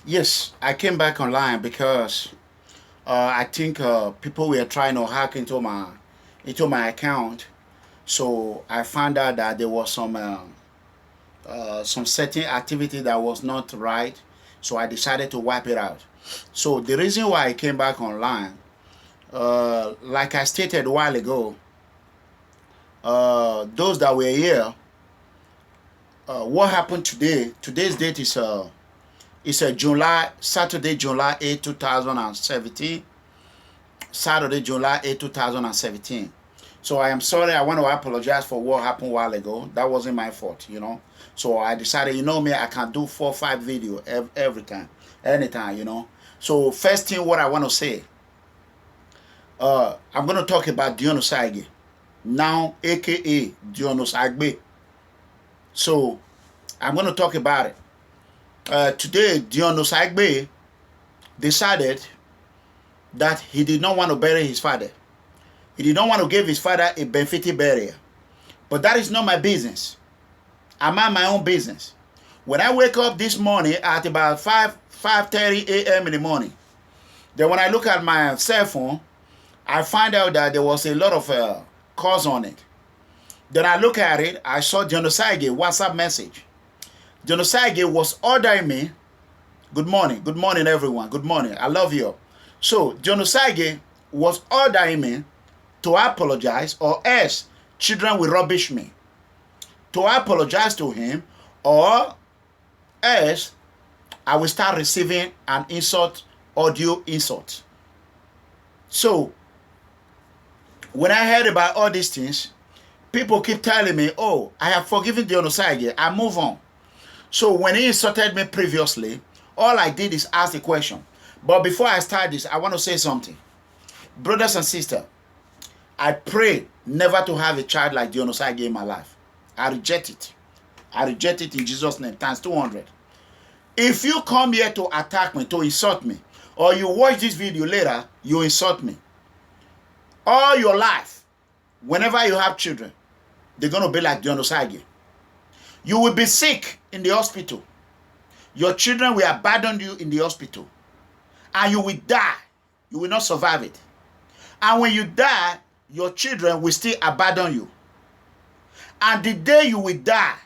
Yes, I came back online because I think people were trying to hack into my account. So I found out that there was some certain activity that was not right. So I decided to wipe it out. So the reason why I came back online, like I stated a while ago, those that were here, what happened today? Today's date is July Saturday, July 8, 2017. Saturday, July 8, 2017. So I am sorry. I want to apologize for what happened a while ago. That wasn't my fault. So I decided, me, I can do 4 or 5 video every time, anytime. So first thing, what I want to say, I'm going to talk about Dion Osagie, now aka Dion Nosagbe. So I'm going to talk about it. Today, Dion Nosagbe decided that he did not want to bury his father. He did not want to give his father a befitting burial. But that is not my business. I mind my own business. When I wake up this morning at about 5:30 a.m. in the morning, then when I look at my cell phone, I find out that there was a lot of calls on it. Then I look at it, I saw Dion Osagie WhatsApp message. Dion Osagie was ordering me, good morning everyone, good morning, I love you. So Dion Osagie was ordering me to apologize, or else children will rubbish me. To apologize to him, or else I will start receiving an insult, audio insult. So when I heard about all these things, people keep telling me, oh, I have forgiven Dion Osagie, I move on. So when he insulted me previously, all I did is ask the question. But before I start this, I want to say something. Brothers and sisters, I pray never to have a child like Dion Osagie in my life. I reject it. I reject it in Jesus' name, times 200. If you come here to attack me, to insult me, or you watch this video later, you insult me, all your life, whenever you have children, they're going to be like Dion Osagie. You will be sick in the hospital. Your children will abandon you in the hospital. And you will die. You will not survive it. And when you die, your children will still abandon you. And the day you will die,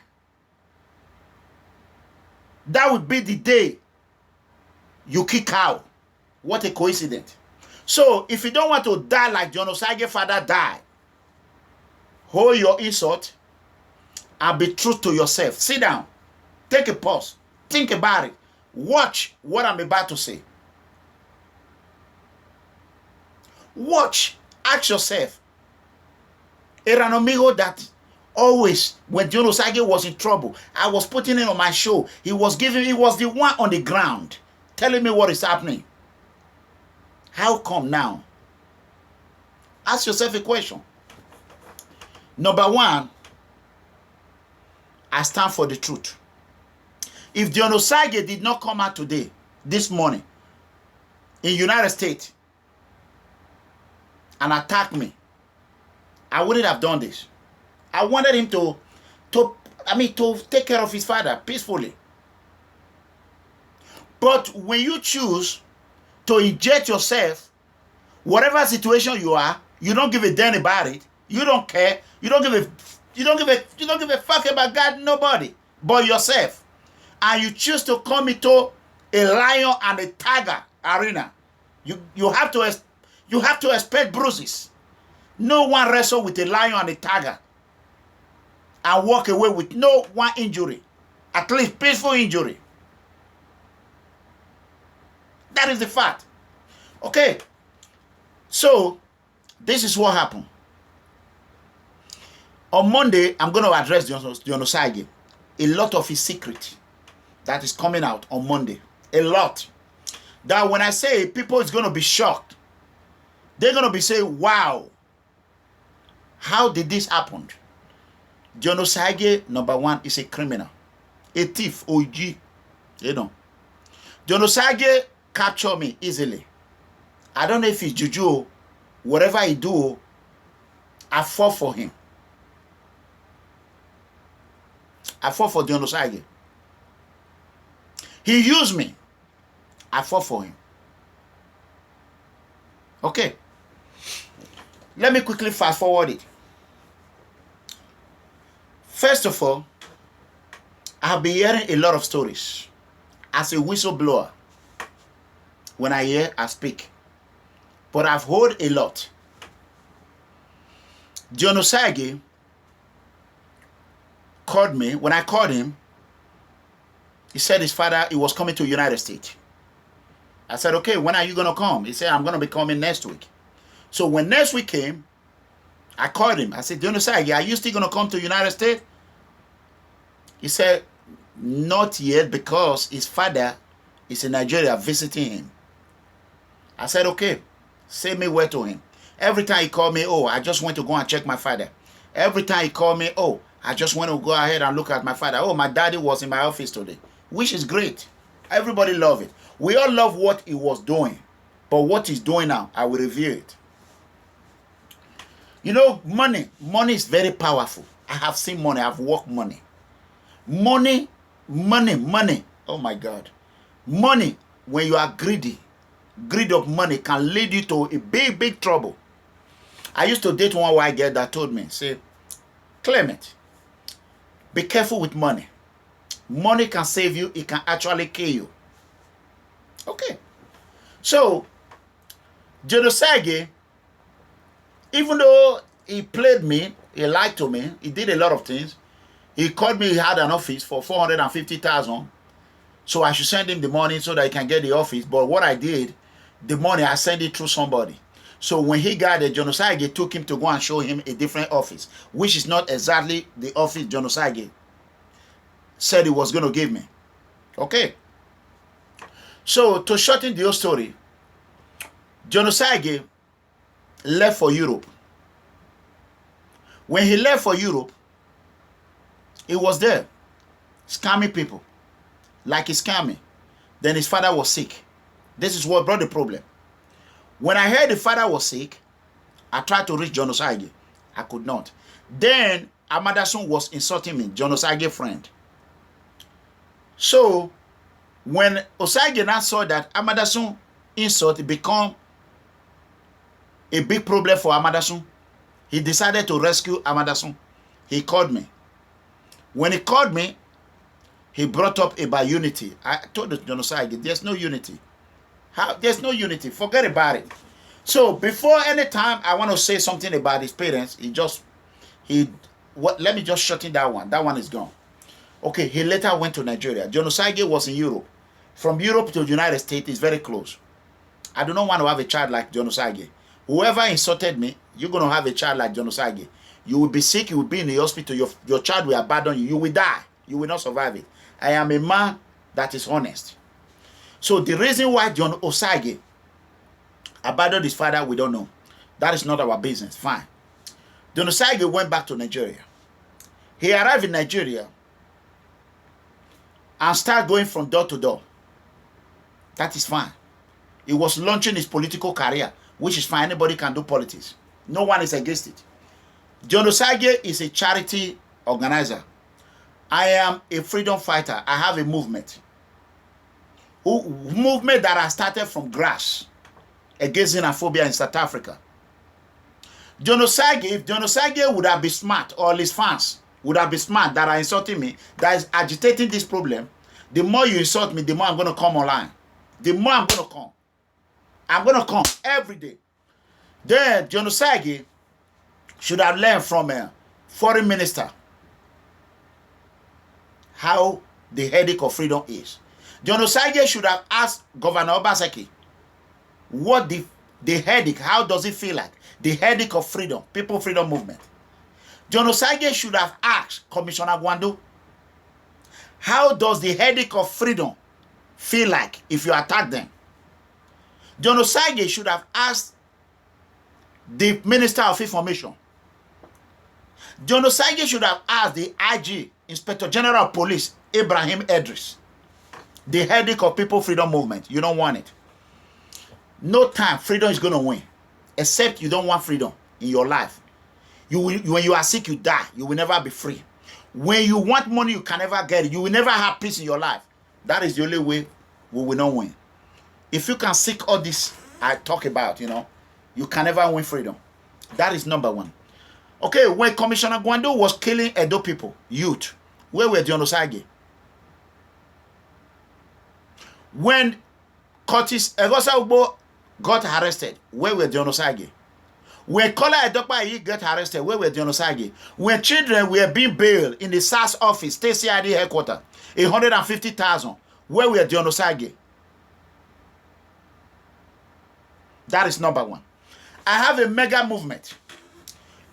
that would be the day you kick out. What a coincidence. So, if you don't want to die like Dion Osagie's father died, hold your insult and be true to yourself. Sit down. Take a pause. Think about it. Watch what I'm about to say. Watch. Ask yourself. Era an amigo that always, when Dion Osagie was in trouble, I was putting it on my show. He was the one on the ground telling me what is happening. How come now? Ask yourself a question. Number one, I stand for the truth. If Dion Osagie did not come out today, this morning, in United States, and attack me, I wouldn't have done this. I wanted him to take care of his father peacefully. But when you choose to eject yourself, whatever situation you are, you don't give a damn about it. You don't care. You don't give a fuck about God, nobody but yourself. And you choose to come into a lion and a tiger arena. You have to expect bruises. No one wrestle with a lion and a tiger and walk away with no one injury, at least peaceful injury. That is the fact. Okay. So, this is what happened. On Monday, I'm going to address Dion Osagie. A lot of his secret that is coming out on Monday. A lot. That when I say people is going to be shocked. They're going to be saying, wow, how did this happen? Dion Osagie, number one, is a criminal. A thief, OG. Dion Osagie captured me easily. I don't know if it's juju, whatever he do, I fought for him. I fought for Dion Osagie. He used me. I fought for him. Okay. Let me quickly fast forward it. First of all, I have been hearing a lot of stories as a whistleblower. When I hear, I speak. But I've heard a lot. Dion Osagie called me. When I called him, he said his father, he was coming to the United States. I said, okay, when are you going to come? He said, I'm going to be coming next week. So when next week came, I called him. I said, Dion Osagie, are you still going to come to the United States? He said, not yet, because his father is in Nigeria visiting him. I said, okay, send me word to him. Every time he called me, oh, I just went to go and check my father. Every time he called me, oh, I just want to go ahead and look at my father. Oh, my daddy was in my office today, which is great. Everybody love it. We all love what he was doing. But what he's doing now, I will review it. You know, money is very powerful. I have seen money. I've worked money. Money. Oh, my God. Money, when you are greedy, greed of money can lead you to a big, big trouble. I used to date one white girl that told me, say, Clement, be careful with money. Money can save you. It can actually kill you. Okay. So, Dion Osagie, even though he played me, he lied to me, he did a lot of things. He called me, he had an office for 450,000. So I should send him the money so that he can get the office. But what I did, the money, I sent it through somebody. So when he got there, Dion Osagie took him to go and show him a different office, which is not exactly the office Dion Osagie said he was going to give me. Okay. So to shorten the whole story, Dion Osagie left for Europe. When he left for Europe, he was there scamming people like he scammed me. Then his father was sick. This is what brought the problem. When I heard the father was sick, I tried to reach Dion Osagie. I could not. Then Amadasun was insulting me, Dion Osagie friend. So when Osagie now saw that Amadasun insult become a big problem for Amadasun, he decided to rescue Amadasun. He called me. When he called me, he brought up about unity. I told Dion Osagie, there's no unity. There's no unity. Forget about it. So before any time I want to say something about his parents, let me just shorten that one. That one is gone. Okay, he later went to Nigeria. Dion Osagie was in Europe. From Europe to the United States is very close. I do not want to have a child like Dion Osagie. Whoever insulted me, you're going to have a child like Dion Osagie. You will be sick, you will be in the hospital, your child will abandon you, you will die. You will not survive it. I am a man that is honest. So the reason why Dion Osagie abandoned his father, we don't know. That is not our business. Fine. Dion Osagie went back to Nigeria. He arrived in Nigeria and started going from door to door. That is fine. He was launching his political career, which is fine. Anybody can do politics. No one is against it. Dion Osagie is a charity organizer. I am a freedom fighter. I have a movement. Movement that I started from grass against xenophobia in South Africa. Dion Osagie, if Dion Osagie would have been smart, or his fans would have been smart that are insulting me, that is agitating this problem, the more you insult me, the more I'm going to come online. The more I'm going to come. I'm going to come every day. Then Dion Osagie should have learned from a foreign minister how the headache of freedom is. Dion Osagie should have asked Governor Obaseki what the headache, how does it feel like? The headache of freedom, people freedom movement. Dion Osagie should have asked Commissioner Gwandu, how does the headache of freedom feel like if you attack them? Dion Osagie should have asked the Minister of Information. Dion Osagie should have asked the IG, Inspector General of Police, Ibrahim Idris, the headache of people freedom movement. You don't want it. No time, freedom is going to win. Except you don't want freedom in your life. When you are sick, you die. You will never be free. When you want money, you can never get it. You will never have peace in your life. That is the only way we will not win. If you can seek all this I talk about, you can never win freedom. That is number one. Okay, when Commissioner Gwando was killing Edo people, youth, where were Dion Osagie? When Curtis Egosa Ugbo got arrested, where were Dion Osagie? When Kola Edokpayi got arrested, where were Dion Osagie? When children were being bailed in the SAS office, State CID headquarters, 150,000, where were Dion Osagie? That is number one. I have a mega movement.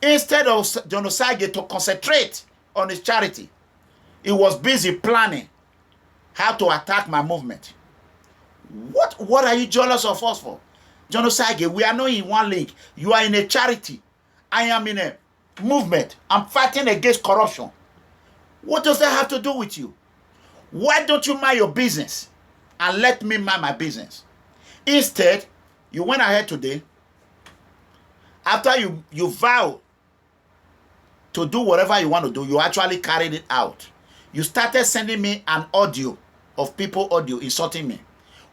Instead of Dion Osagie to concentrate on his charity, he was busy planning how to attack my movement. What are you jealous of us for? Dion Osagie, we are not in one league. You are in a charity. I am in a movement. I'm fighting against corruption. What does that have to do with you? Why don't you mind your business and let me mind my business? Instead, you went ahead today, after you vow to do whatever you want to do, you actually carried it out. You started sending me an audio of people insulting me.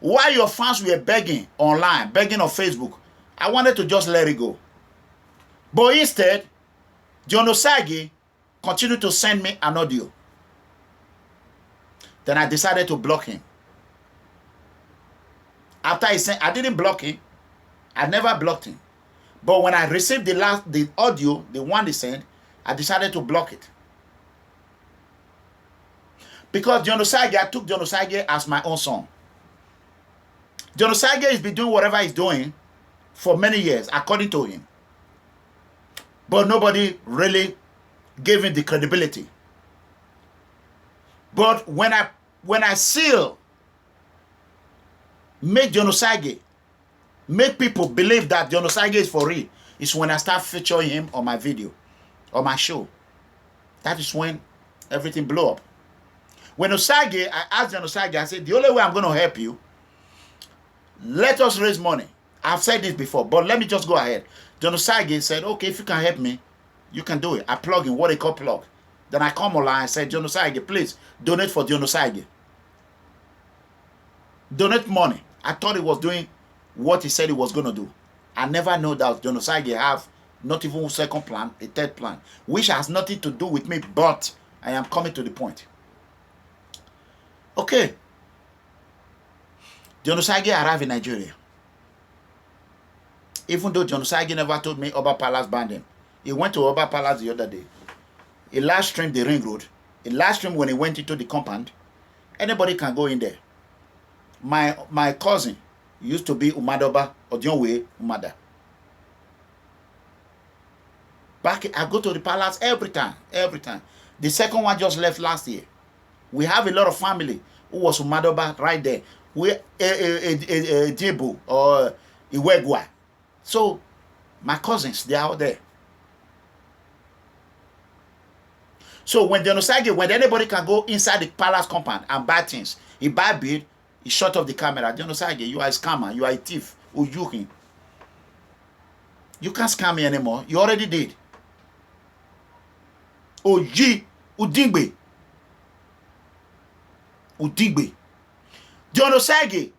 While your fans were begging online, begging on Facebook, I wanted to just let it go. But instead, Dion Osagie continued to send me an audio. Then I decided to block him. After he sent, I didn't block him. I never blocked him. But when I received the audio, the one they sent, I decided to block it. Because Dion Osagie, I took Dion Osagie as my own son. Dion Osagie has been doing whatever he's doing for many years, according to him. But nobody really gave him the credibility. But when I still make Dion Osagie, make people believe that Dion Osagie is for real, is when I start featuring him on my video, on my show. That is when everything blew up. When Osagie, I asked Dion Osagie, I said, the only way I'm going to help you, let us raise money. I've said this before, but let me just go ahead. Dion Osagie said, okay, if you can help me, you can do it. I plug in what they call plug. Then I come online and said, Dion Osagie, please donate for Dion Osagie. Donate money. I thought he was doing what he said he was going to do. I never know that Dion Osagie have not even a second plan, a third plan, which has nothing to do with me, but I am coming to the point. Okay. Dion Osagie arrived in Nigeria. Even though Dion Osagie never told me Oba Palace banned him. He went to Oba Palace the other day. He live streamed the ring road. He live streamed when he went into the compound. Anybody can go in there. My cousin used to be Umadoba Odionwe Umada. Back, I go to the palace every time. The second one just left last year. We have a lot of family who was Umadoba right there. We Jebu or Iwegwa. So my cousins, they are out there. So when Dion Osagie, when anybody can go inside the palace compound and buy things, he buy bid, he shut off the camera. Dion Osagie, you are a scammer, you are a thief, Uyuhin. You can't scam me anymore. You already did. Oji Udigbe. Dion Osagie,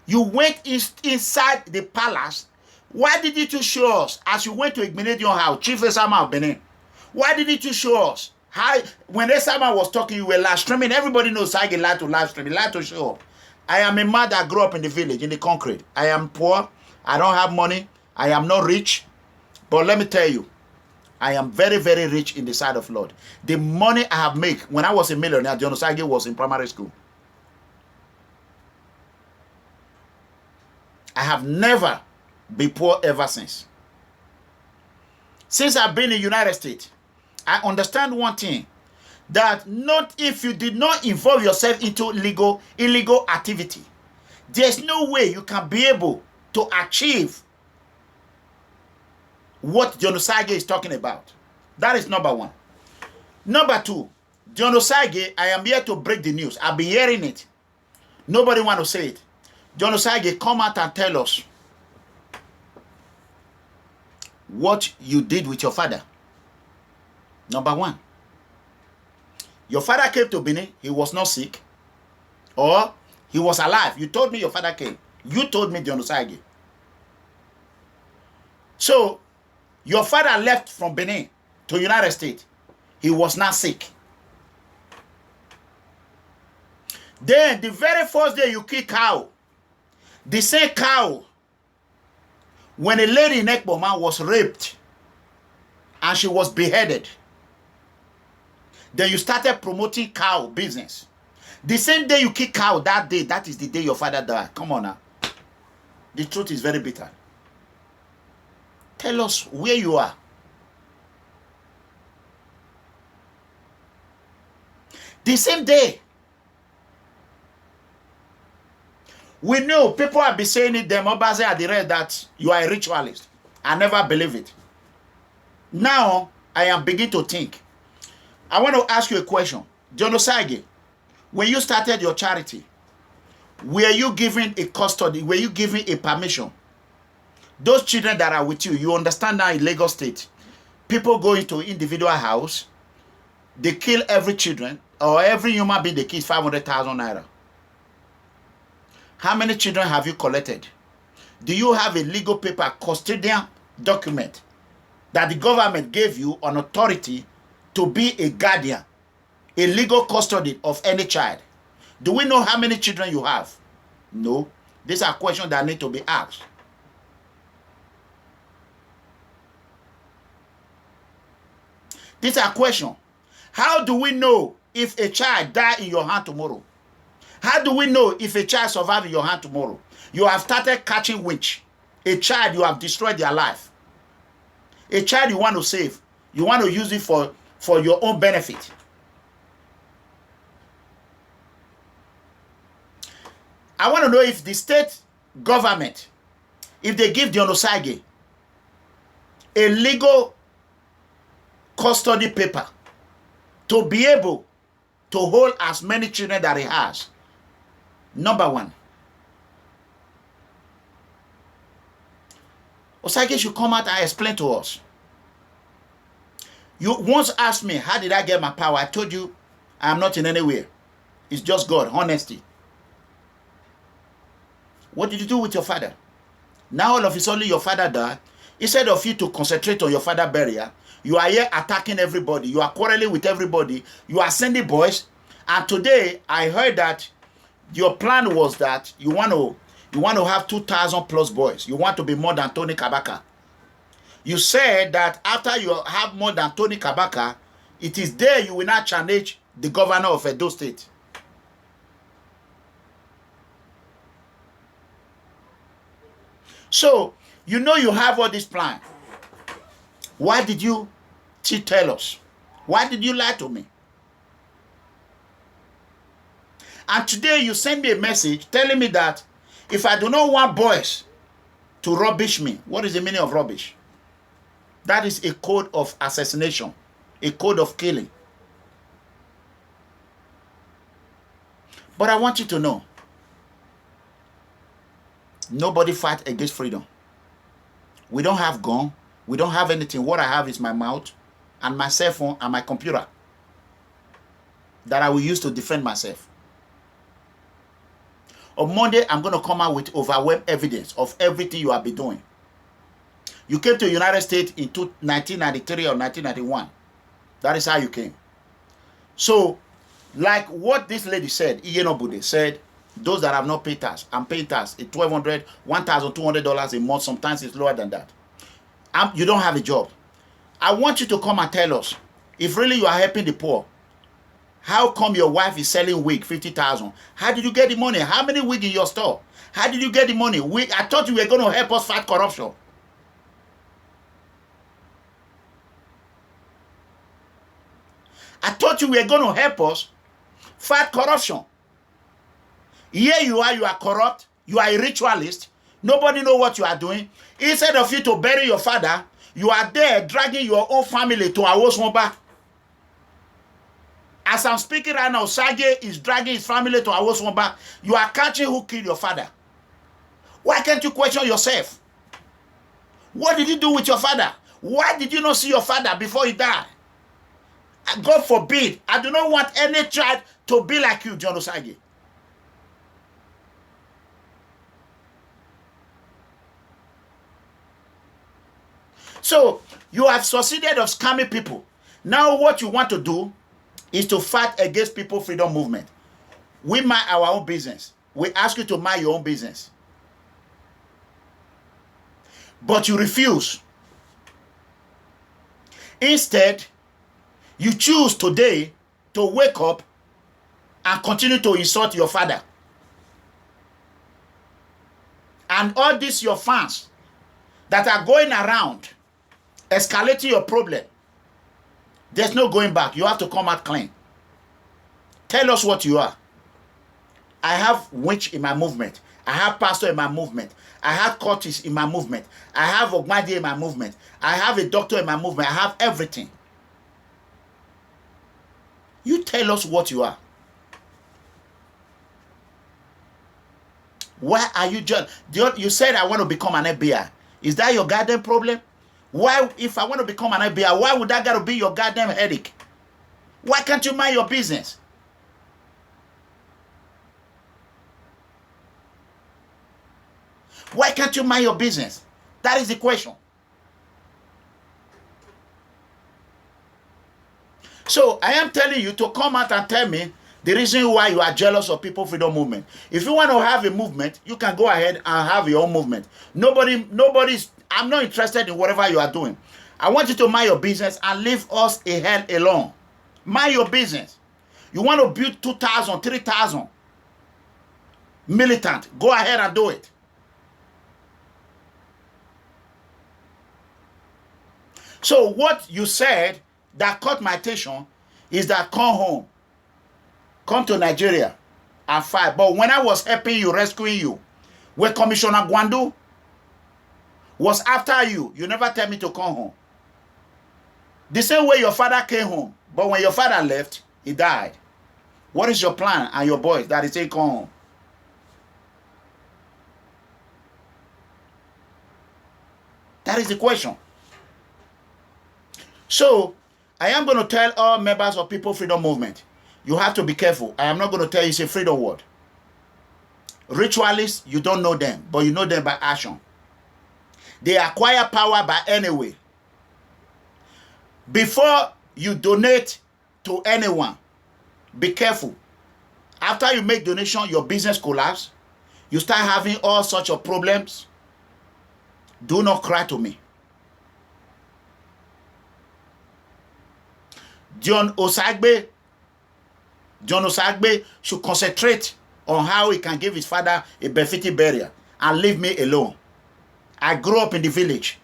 you went inside the palace. Why didn't you show us as you went to Igbinedion house, Chief Esama of Benin? Why didn't you show us how, when Esama was talking, you were live streaming? Everybody knows Osagie lied to live stream. He lied to show up. I am a man that grew up in the village, in the concrete. I am poor. I don't have money. I am not rich. But let me tell you, I am very, very rich in the sight of Lord. The money I have made when I was a millionaire, Dion Osagie was in primary school. I have never been poor ever since. Since I've been in the United States, I understand one thing, that not if you did not involve yourself into illegal activity, there's no way you can be able to achieve what Dion Osagie is talking about. That is number one. Number two, Dion Osagie, I am here to break the news. I've been hearing it. Nobody want to say it. Dion Osagie, come out and tell us what you did with your father. Number one, your father came to Benin, he was not sick, or He was alive. You told me your father came. You told me Dion Osagie. So, your father left from Benin to United States. He was not sick. Then, the very first day you kill cow, the same cow, when a lady in Ekboma was raped and she was beheaded, then you started promoting cow business. The same day you kill cow, that day, that is the day your father died. Come on now. The truth is very bitter. Tell us where you are. The same day. We know people have been saying it, them Obaze at the rest, that you are a ritualist. I never believe it. Now, I am beginning to think. I want to ask you a question. Dion Osagie, when you started your charity, were you given a custody? Were you given a permission? Those children that are with you, you understand now in Lagos State, people go into individual house, they kill every children, or every human being they kill 500,000 naira. How many children have you collected? Do you have a legal paper, custodian document that the government gave you an authority to be a guardian, a legal custody of any child? Do we know how many children you have? No. These are questions that need to be asked. These are questions. How do we know if a child dies in your hand tomorrow? How do we know if a child survives in your hand tomorrow? You have started catching witch. A child, you have destroyed their life. A child you want to save, you want to use it for your own benefit. I want to know if the state government, if they give Dion Osagie a legal custody paper to be able to hold as many children that he has. Number one, Osagie should come out and explain to us. You once asked me, how did I get my power? I told you, I am not in any way. It's just God, honesty. What did you do with your father? Now all of a sudden your father died. Instead of you to concentrate on your father's burial, you are here attacking everybody. You are quarreling with everybody. You are sending boys. And today I heard that your plan was that you want to have 2,000 plus boys. You want to be more than Tony Kabaka. You said that after you have more than Tony Kabaka, it is there you will not challenge the governor of Edo State. So, you know you have all this plan. Why did you tell us? Why did you lie to me? And today you send me a message telling me that if I do not want boys to rubbish me, what is the meaning of rubbish? That is a code of assassination, a code of killing. But I want you to know, nobody fight against freedom. We don't have gun. We don't have anything. What I have is my mouth and my cell phone and my computer that I will use to defend myself. On Monday, I'm going to come out with overwhelming evidence of everything you have been doing. You came to the United States in 1993 or 1991. That is how you came. So, like what this lady said, Iyenobude said, those that have not paid tax, I'm paying tax, $1,200, $1,200 a month, sometimes it's lower than that. You don't have a job. I want you to come and tell us, if really you are helping the poor, how come your wife is selling wig, 50,000? How did you get the money? How many wig in your store? How did you get the money? I thought you were going to help us fight corruption. I thought you were going to help us fight corruption. Here you are corrupt, you are a ritualist, nobody knows what you are doing. Instead of you to bury your father, you are there dragging your own family to Awoswomba. As I'm speaking right now, Osagie is dragging his family to Awoswomba. You are catching who killed your father. Why can't you question yourself? What did you do with your father? Why did you not see your father before he died? God forbid, I do not want any child to be like you, Dion Osagie. So you have succeeded of scamming people. Now what you want to do is to fight against People Freedom Movement. We mind our own business. We ask you to mind your own business. But you refuse. Instead, you choose today to wake up and continue to insult your father. And all these your fans that are going around escalating your problem, there's no going back. You have to come out clean. Tell us what you are. I have witch in my movement. I have pastor in my movement. I have cultist in my movement. I have Ogmadi in my movement. I have a doctor in my movement. I have everything. You tell us what you are. Why are you just... You said I want to become an FBI. Is that your goddamn problem? Why, if I want to become an FBI, why would that gotta be your goddamn headache? Why can't you mind your business? Why can't you mind your business? That is the question. So I am telling you to come out and tell me the reason why you are jealous of People Freedom Movement. If you want to have a movement, you can go ahead and have your own movement. I'm not interested in whatever you are doing. I want you to mind your business and leave us a hell alone. Mind your business. You want to build 2,000, 3,000 militant. Go ahead and do it. So what you said that caught my attention is that come home. Come to Nigeria and fight. But when I was helping you, rescuing you, when Commissioner Gwandu was after you, you never tell me to come home. The same way your father came home, but when your father left, he died. What is your plan and your boys that is saying come home? That is the question. So, I am going to tell all members of People Freedom Movement, you have to be careful. I am not going to tell you it's a freedom word. Ritualists, you don't know them, but you know them by action. They acquire power by any way. Before you donate to anyone, be careful. After you make donation, your business collapse. You start having all sorts of problems. Do not cry to me. Dion Nosagbe should concentrate on how he can give his father a befitting burial and leave me alone. I grew up in the village.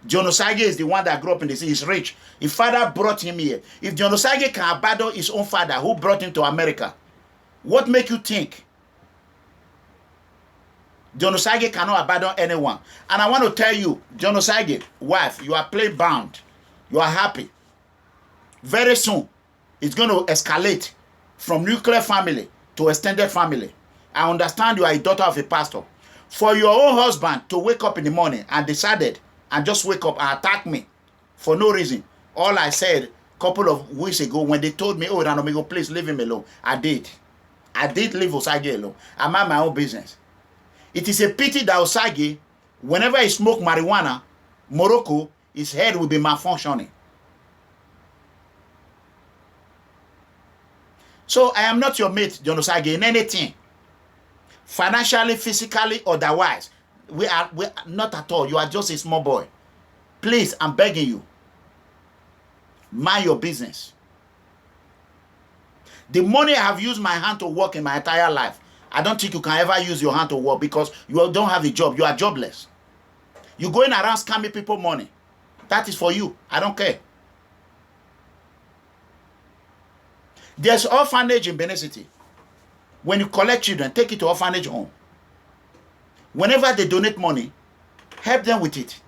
Dion Osagie is the one that grew up in the city. He's rich. His father brought him here. If Dion Osagie can abandon his own father who brought him to America, what make you think Dion Osagie cannot abandon anyone? And I want to tell you, Dion Osagie, wife, you are plain bound. You are happy. Very soon, it's going to escalate from nuclear family to extended family. I understand you are a daughter of a pastor. For your own husband to wake up in the morning and decided and just wake up and attack me for no reason. All I said a couple of weeks ago when they told me, oh, Ranomigo, please leave him alone. I did. I did leave Osagie alone. I mind my own business. It is a pity that Osagie, whenever he smoke marijuana, Morocco, his head will be malfunctioning. So I am not your mate, Dion Osagie, in anything. Financially, physically, otherwise. We are not at all. You are just a small boy. Please, I'm begging you. Mind your business. The money I have used my hand to work in my entire life, I don't think you can ever use your hand to work because you don't have a job. You are jobless. You're going around scamming people money. That is for you. I don't care. There's orphanage in Benin City. When you collect children, take it to orphanage home. Whenever they donate money, help them with it.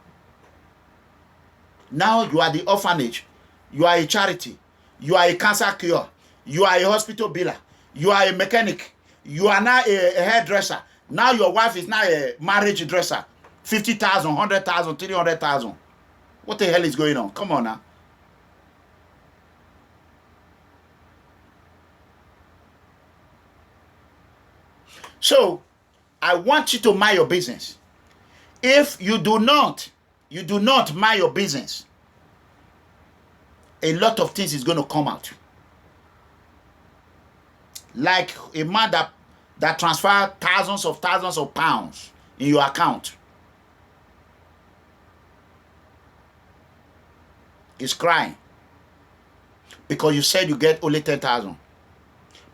Now you are the orphanage. You are a charity. You are a cancer cure. You are a hospital biller. You are a mechanic. You are now a hairdresser. Now your wife is now a marriage dresser. 50,000, 100,000, 300,000. What the hell is going on? Come on now. So, I want you to mind your business. If you do not you do not mind your business, a lot of things is going to come out. Like a man that transfer thousands of pounds in your account is crying because you said you get only 10,000.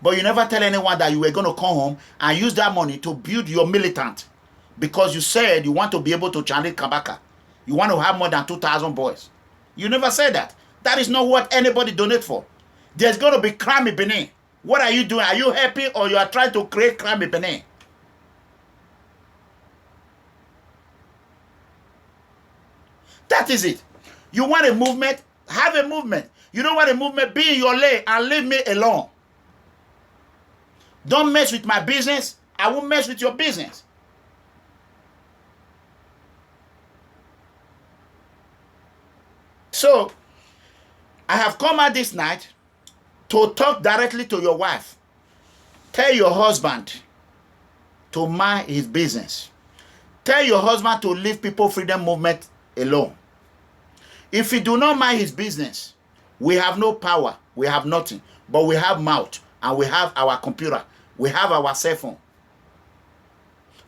But you never tell anyone that you were going to come home and use that money to build your militant, because you said you want to be able to channel Kabaka. You want to have more than 2,000 boys. You never said that. That is not what anybody donate for. There's going to be crime in Benin. What are you doing? Are you happy, or you are trying to create crime in Benin? That is it. You want a movement? Have a movement. You don't want a movement? Be in your lane and leave me alone. Don't mess with my business. I won't mess with your business. So, I have come out this night to talk directly to your wife. Tell your husband to mind his business. Tell your husband to leave People Freedom Movement alone. If he do not mind his business, we have no power, we have nothing, but we have mouth, and we have our computer, we have our cell phone.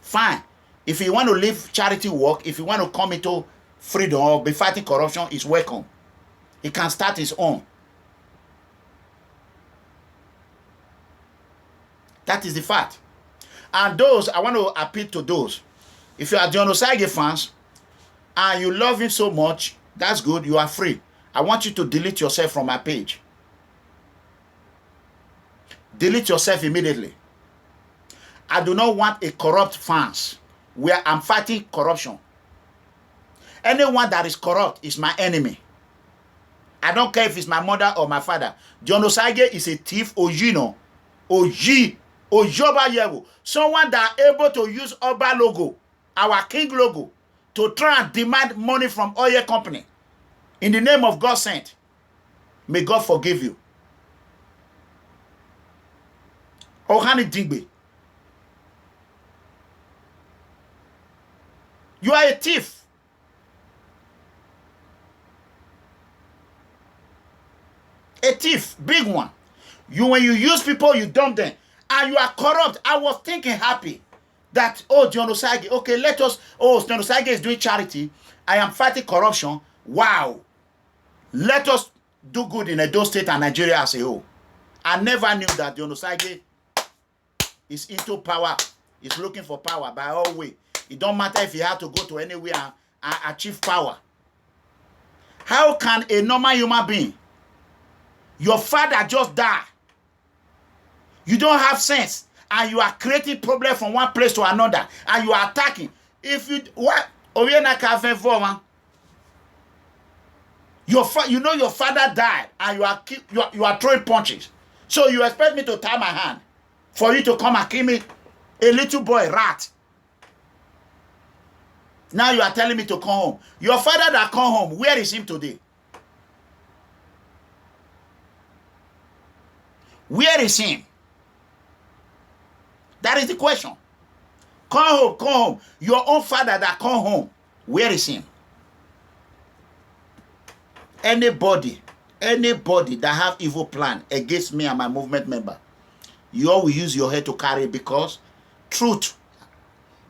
Fine. If you want to leave charity work, if you want to come into freedom or be fighting corruption, is welcome. He can start his own. That is the fact. And those, I want to appeal to those. If you are Dion Osagie fans and you love him so much, that's good, you are free. I want you to delete yourself from my page. Delete yourself immediately. I do not want a corrupt fans where I'm fighting corruption. Anyone that is corrupt is my enemy. I don't care if it's my mother or my father. Dion Osagie is a thief, Ojino, Oji, Ojoba Yewo. Someone that are able to use Oba logo, our king logo, to try and demand money from oil company in the name of God sent. May God forgive you. Ohani Dingbe. You are a thief. A thief, big one. When you use people, you dump them. And you are corrupt. I was thinking happy that, oh, Dion Osagie, okay, let us, oh, Dion Osagie is doing charity. I am fighting corruption. Wow. Let us do good in Edo State and Nigeria as a whole. I never knew that Dion Osagie is into power. He's looking for power by all way. It don't matter if you have to go to anywhere and achieve power. How can a normal human being, your father just died, you don't have sense, and you are creating problem from one place to another, and you are attacking? If you what? You know your father died, and you are throwing punches. So you expect me to tie my hand for you to come and kill me, a little boy rat? Now you are telling me to come home. Your father that come home, where is him today? Where is him? That is the question. Come home, come home. Your own father that come home, where is him? Anybody that have evil plan against me and my movement member, you all will use your head to carry, because truth,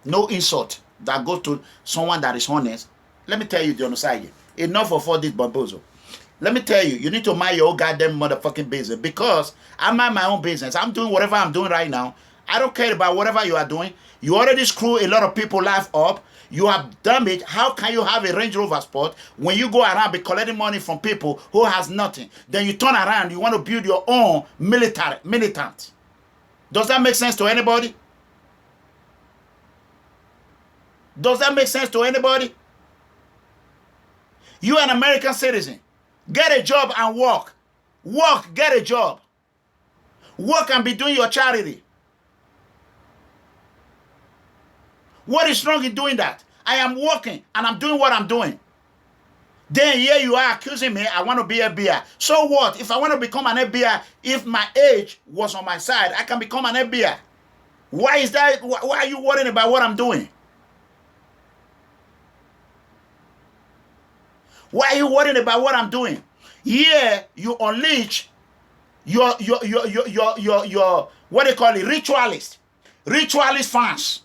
no insult that goes to someone that is honest. Let me tell you, Dion Osagie, enough of all this bamboozle. Let me tell you, you need to mind your own goddamn motherfucking business, because I mind my own business. I'm doing whatever I'm doing right now. I don't care about whatever you are doing. You already screw a lot of people's life up. You have damaged. How can you have a Range Rover Sport when you go around be collecting money from people who has nothing? Then you turn around, you want to build your own militant. Does that make sense to anybody? Does that make sense to anybody? You are an American citizen. Get a job and work. Work, get a job. Work and be doing your charity. What is wrong in doing that? I am working and I'm doing what I'm doing. Then here you are accusing me, I want to be a FBI. So what? If I want to become an FBI, if my age was on my side, I can become an FBI. Why is that? Why are you worrying about what I'm doing? Why are you worrying about what I'm doing? Here, you unleash your what they call it, ritualist fans.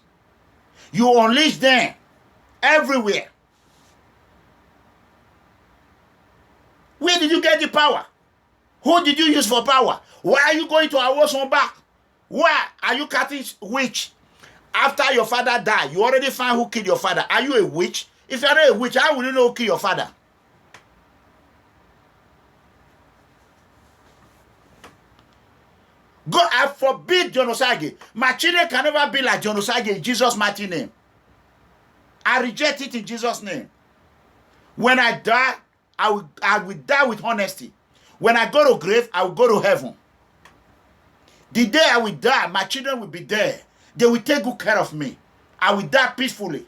You unleash them everywhere. Where did you get the power? Who did you use for power? Why are you going to our son back? Why are you cutting witch? After your father died, you already found who killed your father. Are you a witch? If you're not a witch, how will you know who killed your father? God, I forbid Dion Osagie. My children can never be like Dion Osagie in Jesus' mighty name. I reject it in Jesus' name. When I die, I will die with honesty. When I go to grave, I will go to heaven. The day I will die, my children will be there. They will take good care of me. I will die peacefully.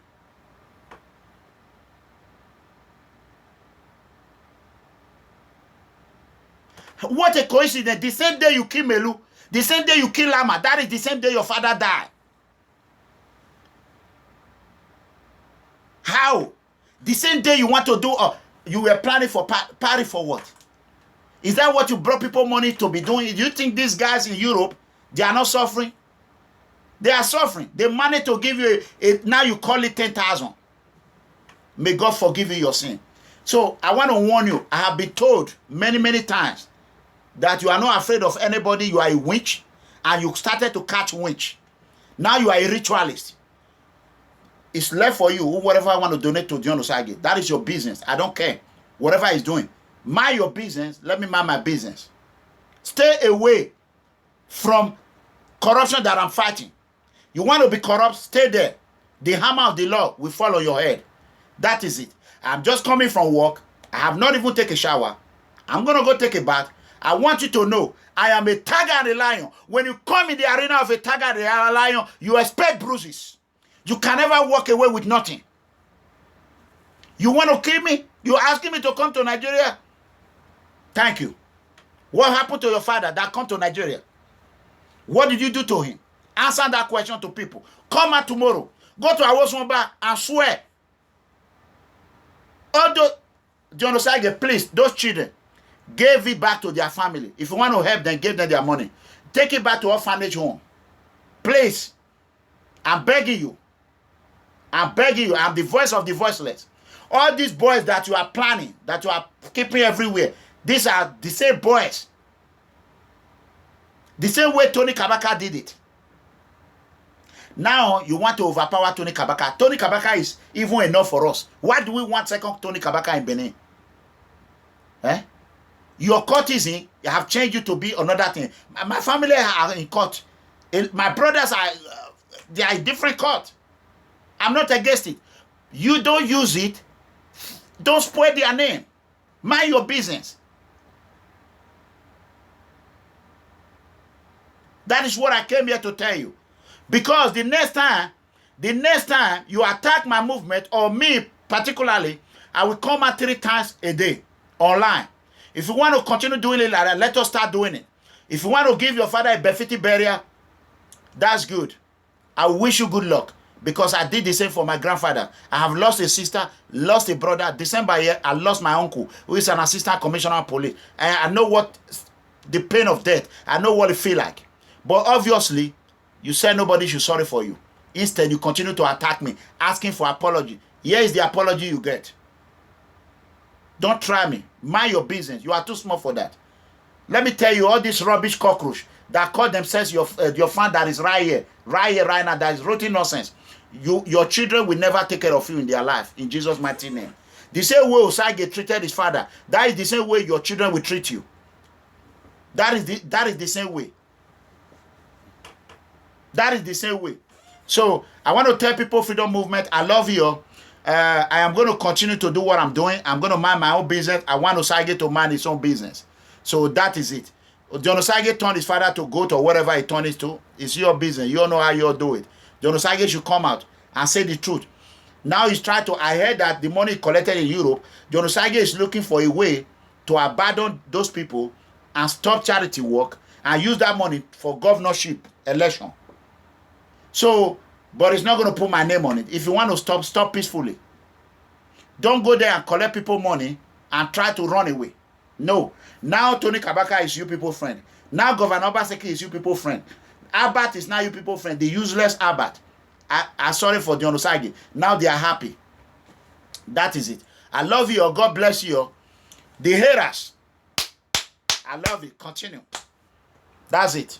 What a coincidence. The same day you kill Melu, the same day you kill Lama, that is the same day your father died. How? The same day you want to do, you were planning for party for what? Is that what you brought people money to be doing? Do you think these guys in Europe, they are not suffering? They are suffering. They managed to give you now you call it 10,000. May God forgive you your sin. So I want to warn you, I have been told many, many times that you are not afraid of anybody. You are a witch, and you started to catch witch. Now you are a ritualist. It's left for you, whatever I want to donate to Dion Osagie. That is your business. I don't care. Whatever he's doing. Mind your business. Let me mind my business. Stay away from corruption that I'm fighting. You want to be corrupt? Stay there. The hammer of the law will fall on your head. That is it. I'm just coming from work. I have not even taken a shower. I'm going to go take a bath. I want you to know I am a tiger and a lion. When you come in the arena of a tiger and a lion, you expect bruises. You can never walk away with nothing. You want to kill me? You're asking me to come to Nigeria? Thank you. What happened to your father that come to Nigeria? What did you do to him? Answer that question to people. Come out tomorrow. Go to Awosomba and swear. Although, Dion Osagie, please, those children, give it back to their family. If you want to help them, give them their money. Take it back to orphanage home. Please. I'm begging you. I'm begging you. I'm the voice of the voiceless. All these boys that you are planning, that you are keeping everywhere, these are the same boys. The same way Tony Kabaka did it. Now you want to overpower Tony Kabaka. Tony Kabaka is even enough for us. Why do we want second Tony Kabaka in Benin? Eh? Your courtesan have changed you to be another thing. My family are in court. My brothers are, they are in different court. I'm not against it. You don't use it. Don't spoil their name. Mind your business. That is what I came here to tell you. Because the next time you attack my movement, or me particularly, I will come out 3 times a day online. If you want to continue doing it like that, let us start doing it. If you want to give your father a Befiti burial, that's good. I wish you good luck. Because I did the same for my grandfather. I have lost a sister, lost a brother. December year, I lost my uncle, who is an assistant commissioner of police. And I know what the pain of death. I know what it feels like. But obviously, you said nobody should sorry for you. Instead, you continue to attack me, asking for apology. Here is the apology you get. Don't try me. Mind your business. You are too small for that. Let me tell you, all this rubbish cockroach that call themselves your fan that is right now, that is rotten nonsense. Your children will never take care of you in their life, in Jesus' mighty name. The same way Osagie treated his father, that is the same way your children will treat you. That is the same way. That is the same way. So I want to tell people, Freedom Movement, I love you. I am going to continue to do what I'm doing. I'm going to mind my own business. I want Osagie to mind his own business. So that is it. Dion Osagie turned his father to goat or whatever he turned it to. It's your business. You don't know how you do it. Dion Osagie should come out and say the truth. Now he's trying to, I heard that the money collected in Europe, Dion Osagie is looking for a way to abandon those people and stop charity work and use that money for governorship election. So, but it's not going to put my name on it. If you want to stop peacefully. Don't go there and collect people money and try to run away. No. Now Tony Kabaka is you people friend. Now Governor Obaseki is you people friend. Abat is now you people friend. The useless Abat. I sorry for Dion Nosagbe. Now they are happy. That is it. I love you. God bless you. The haters. I love it. Continue. That's it.